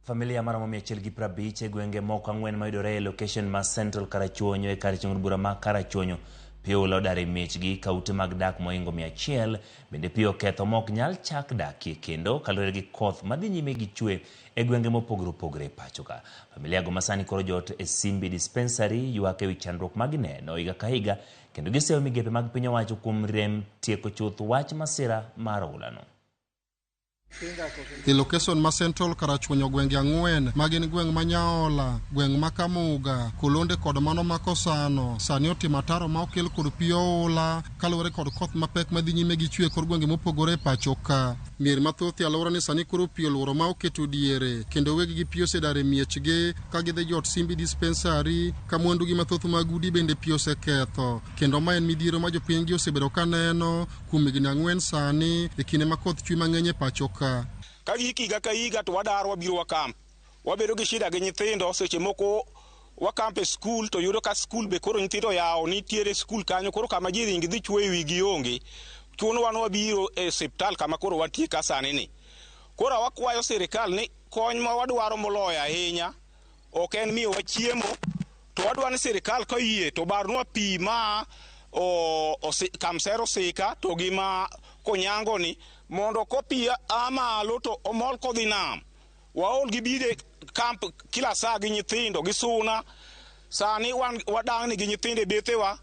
Familia mara 150 e gwenge moko ang'wen mayudore e location ma Central Karachuonyo e kar chung'o bura ma Karachuonyo pio olodare miechgi kaute mag dak moingo 100 bende pio ketho mok nyal chak dakie kendo kaluwore gi koth madhi nyime gi chwe e gwenge mopogore opogore e pacho ka. Familia go masani koro jot e Simbi Dispensary ywak ewi chandruok mag neno higa ka higa kendo giseyo migepe mag piny owacho kuom rem tieko chuth wach masira mar oulano. E location ma Central Karachuonyo gwenge ang'wen magin gweng' ma Nyaola, gweng' ma Kamuga, Kolonde kod mano ma Kosano sani otimo ataro ma okel kod pi oula kaluwore kod koth mapek madhi nyime gi chwe kod gwenge mopogore e pacho ka. Mier mathoth e alwora ni sani koro pi olworo ma oketo diere kendo weg gi pi osedare miechgi ka gidhi jot Simbi Dispensary ka mwandu gi mathoth mag udi bende pi oseketho kendo ma en midhiero ma jopiny gi osebedo ka neno kuom higni ang'wen sani e kinde ma koth chwe mang'eny e pacho ka. Ka higa ka higa to wadar wabiro wakamp. Wabedo gi shida gi nyithindo seche moko wakamp e skul to yudo ka skul be koro nyithindo yawo nitiere skul kanyo koro kama ji ringi dhi chwe wigi onge. Chuno wan wabiro e osiptal kama koro watie ka sani ni. Koro wakwayo sirikal ni kony ma wadwaro moloyo ahinya ok en miyo wa chiemo to wadwaro ni sirikal ka yie to barnwa pi ma kamsero sika to gi ma konyango ni mondo kopia amalo to omol kodhi nam waol gi bide kamp kila saa gi nyithindo gi suna sani wadang ni gi nyithinde bethewa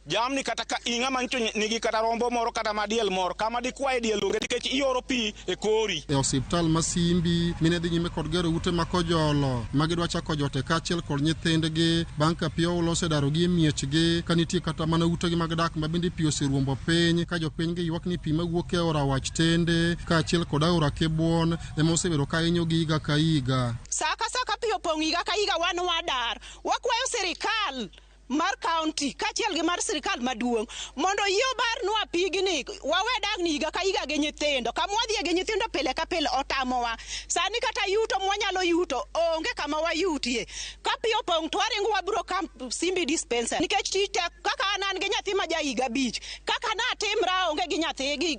jamni kata ka inga mancho nigi kata rombo moro kata madiel moro kama di kwae diel onge nikech ioro pi e kori. E osiptal ma Simbi mine dhi nyime kod gero ute ma kojolo ma gidwa chako jote kaachiel kod nyithindgi bang' ka pi oula osedaro gi miechgi ka nitie kata mana utegi mag dak ma bende pi oseruombo piny ka jopiny gi ywak ni pi mawuok e aora wach tende kaachiel kod aora Kibuon ema osebedo ka hinyo gi higa ka higa. Saka pi opong' higa ka higa wan wadar wakwayo sirikal mar county kachiel gi mar sirikal maduong' mondo yie barnwa pigni wawe dagni higa ka higa gi nyithindo kamwadhi gi nyithindo pile ka pile otamowa sani kata yuto mwanyalo yuto onge kama wayutie ka pi opong' to waringo wabro kamp Simbi Dispensary nikech tite kaka an gi nyathi ma ja higa 5 kaka natimra onge gi nyathi gi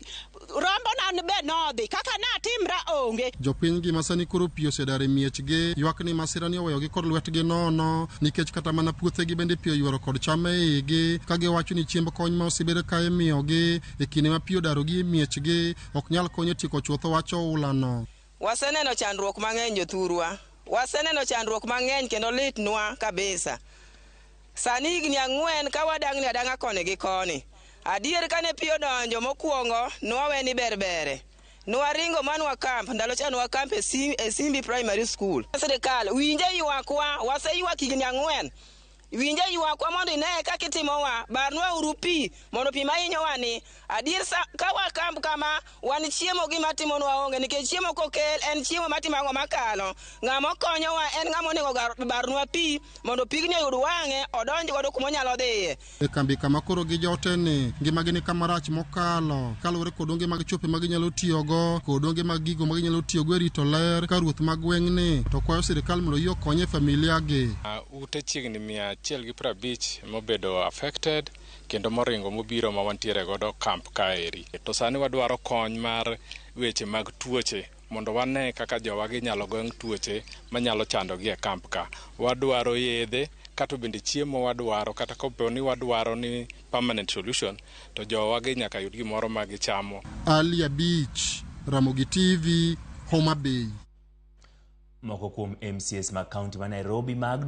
rombo nan be nodhi kaka natimra onge. Jopiny gi masani koro pi osedare miechgi ywak ni masira ni oweyogi kod lwetgi nono nikech kata mana puothegi bende pi ywaro kod cham e igi ka giwacho ni chiemb kony ma osebedo ka imiyogi e kinde ma pi odaro gi miechgi ok nyal konyo tieko chutho wacho oulano. Waseneno chandruok mang'eny jothurwa, waseneno chandruok mang'eny kendo litnwa kabisa. Sani higni ang'wen ka wadang'ni adang'a koni gi koni. Adier kane pi odonjo mokwongo nwaweni berbere. Nwaringo manwa kamp ndalo cha nwa kamp e Simbi Primary School. Sirikal winje ywakwa waseywak higni ang'wen. Winje ywakwa mondo ine kaka itimowa barnwa uru pi mondo pi mahinyowa ni adier ka wakamp kama wan chiemo gi matimonwa onge nikech chiemo kokel en chiemo matimo ang'o makalo ng'ama konyowa en ng'ama onego barnwa pi mondo pigni oyud wang'e odonj godo kuma onyalo dhiye. E kambi kama koro gi joteni ngimagi ni kama rach mokalo kaluwore kod onge mag chope ma ginyalo tiyogo kod onge mag gigo ma ginyalo tiyogo e rito ler ka ruoth mag gweng'ni to kwayo sirikal mondo yie okonye e familia gi. Ute chiegni 150 mobedo affected kendo moringo mobiro ma wantiere godo kamp kaeri. To sani wadwaro kony mar weche mag tuoche mondo wane kaka jowa ginyalo geng' tuoche manyalo chandogi e kamp ka. Wadwaro yedhe kata bende chiemo wadwaro kata kopo ni wadwaro ni permanent solution to jowa gi nyaka yud gimoro ma gichamo. Alia Beach, Ramogi TV, Homa Bay. Moko kuom MCS ma kaunti ma Nairobi mag